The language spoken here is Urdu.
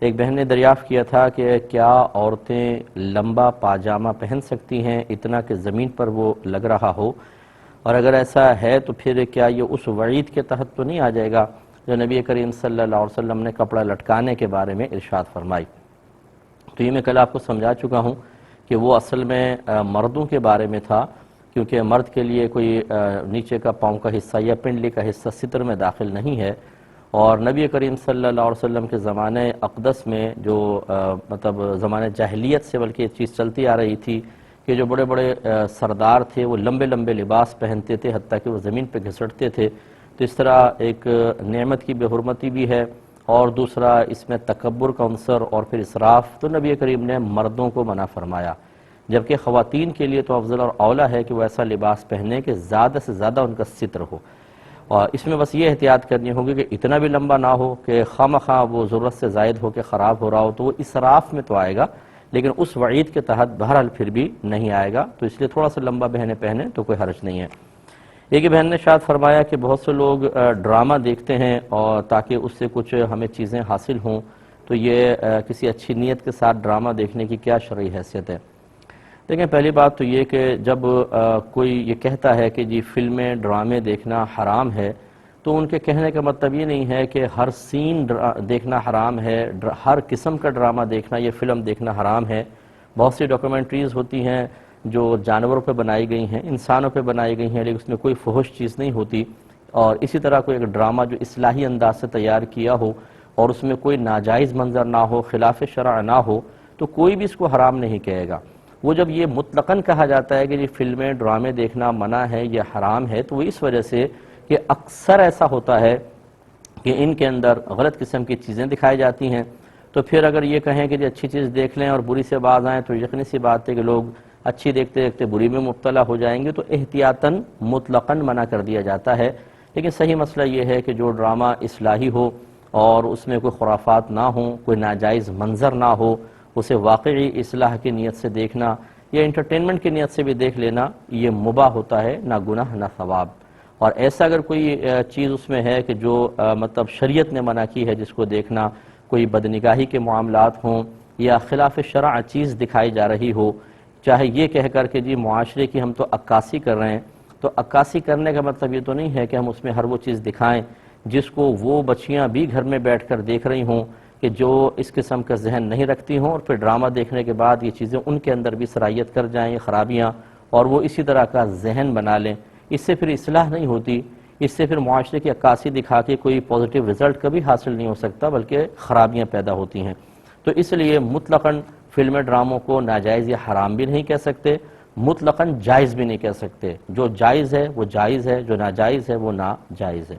ایک بہن نے دریافت کیا تھا کہ کیا عورتیں لمبا پاجامہ پہن سکتی ہیں اتنا کہ زمین پر وہ لگ رہا ہو، اور اگر ایسا ہے تو پھر کیا یہ اس وعید کے تحت تو نہیں آ جائے گا جو نبی کریم صلی اللہ علیہ وسلم نے کپڑا لٹکانے کے بارے میں ارشاد فرمائی؟ تو یہ میں کل آپ کو سمجھا چکا ہوں کہ وہ اصل میں مردوں کے بارے میں تھا، کیونکہ مرد کے لیے کوئی نیچے کا پاؤں کا حصہ یا پنڈلی کا حصہ ستر میں داخل نہیں ہے، اور نبی کریم صلی اللہ علیہ وسلم کے زمانہ اقدس میں جو مطلب زمانہ جاہلیت سے بلکہ یہ چیز چلتی آ رہی تھی کہ جو بڑے بڑے سردار تھے وہ لمبے لمبے لباس پہنتے تھے حتیٰ کہ وہ زمین پہ گھسٹتے تھے، تو اس طرح ایک نعمت کی بے حرمتی بھی ہے، اور دوسرا اس میں تکبر کا عنصر اور پھر اسراف، تو نبی کریم نے مردوں کو منع فرمایا، جبکہ خواتین کے لیے تو افضل اور اولیٰ ہے کہ وہ ایسا لباس پہنے کہ زیادہ سے زیادہ ان کا ستر ہو، اور اس میں بس یہ احتیاط کرنی ہوگی کہ اتنا بھی لمبا نہ ہو کہ خواہ وہ ضرورت سے زائد ہو کہ خراب ہو رہا ہو، تو وہ اسراف میں تو آئے گا لیکن اس وعید کے تحت بہرحال پھر بھی نہیں آئے گا، تو اس لیے تھوڑا سا لمبا بہنیں پہنے تو کوئی حرج نہیں ہے۔ ایک بہن نے شاید فرمایا کہ بہت سے لوگ ڈرامہ دیکھتے ہیں اور تاکہ اس سے کچھ ہمیں چیزیں حاصل ہوں، تو یہ کسی اچھی نیت کے ساتھ ڈرامہ دیکھنے کی کیا شرعی حیثیت ہے؟ دیکھیں، پہلی بات تو یہ کہ جب کوئی یہ کہتا ہے کہ جی فلمیں ڈرامے دیکھنا حرام ہے، تو ان کے کہنے کا مطلب یہ نہیں ہے کہ ہر سین دیکھنا حرام ہے، ہر قسم کا ڈرامہ دیکھنا، یہ فلم دیکھنا حرام ہے۔ بہت سی ڈاکومنٹریز ہوتی ہیں جو جانوروں پہ بنائی گئی ہیں، انسانوں پہ بنائی گئی ہیں، لیکن اس میں کوئی فحش چیز نہیں ہوتی، اور اسی طرح کوئی ایک ڈرامہ جو اصلاحی انداز سے تیار کیا ہو اور اس میں کوئی ناجائز منظر نہ ہو، خلاف شرع نہ ہو، تو کوئی بھی اس کو حرام نہیں کہے گا۔ وہ جب یہ مطلقاً کہا جاتا ہے کہ یہ فلمیں ڈرامے دیکھنا منع ہے، یہ حرام ہے، تو وہ اس وجہ سے کہ اکثر ایسا ہوتا ہے کہ ان کے اندر غلط قسم کی چیزیں دکھائی جاتی ہیں، تو پھر اگر یہ کہیں کہ اچھی چیز دیکھ لیں اور بری سے باز آئیں تو یقینی سی بات ہے کہ لوگ اچھی دیکھتے دیکھتے بری میں مبتلا ہو جائیں گے، تو احتیاطاً مطلقاً منع کر دیا جاتا ہے۔ لیکن صحیح مسئلہ یہ ہے کہ جو ڈرامہ اصلاحی ہو اور اس میں کوئی خرافات نہ ہوں، کوئی ناجائز منظر نہ ہو، اسے واقعی اصلاح کی نیت سے دیکھنا یا انٹرٹینمنٹ کی نیت سے بھی دیکھ لینا، یہ مباح ہوتا ہے، نہ گناہ نہ ثواب۔ اور ایسا اگر کوئی چیز اس میں ہے کہ جو مطلب شریعت نے منع کی ہے جس کو دیکھنا، کوئی بدنگاہی کے معاملات ہوں یا خلاف شرع چیز دکھائی جا رہی ہو، چاہے یہ کہہ کر کہ جی معاشرے کی ہم تو عکاسی کر رہے ہیں، تو عکاسی کرنے کا مطلب یہ تو نہیں ہے کہ ہم اس میں ہر وہ چیز دکھائیں جس کو وہ بچیاں بھی گھر میں بیٹھ کر دیکھ رہی ہوں کہ جو اس قسم کا ذہن نہیں رکھتی ہوں، اور پھر ڈرامہ دیکھنے کے بعد یہ چیزیں ان کے اندر بھی سرایت کر جائیں، خرابیاں، اور وہ اسی طرح کا ذہن بنا لیں۔ اس سے پھر اصلاح نہیں ہوتی، اس سے پھر معاشرے کی عکاسی دکھا کے کوئی پازیٹیو رزلٹ کبھی حاصل نہیں ہو سکتا، بلکہ خرابیاں پیدا ہوتی ہیں۔ تو اس لیے مطلقاً فلم ڈراموں کو ناجائز یا حرام بھی نہیں کہہ سکتے، مطلقاً جائز بھی نہیں کہہ سکتے۔ جو جائز ہے وہ جائز ہے، جو ناجائز ہے وہ ناجائز ہے۔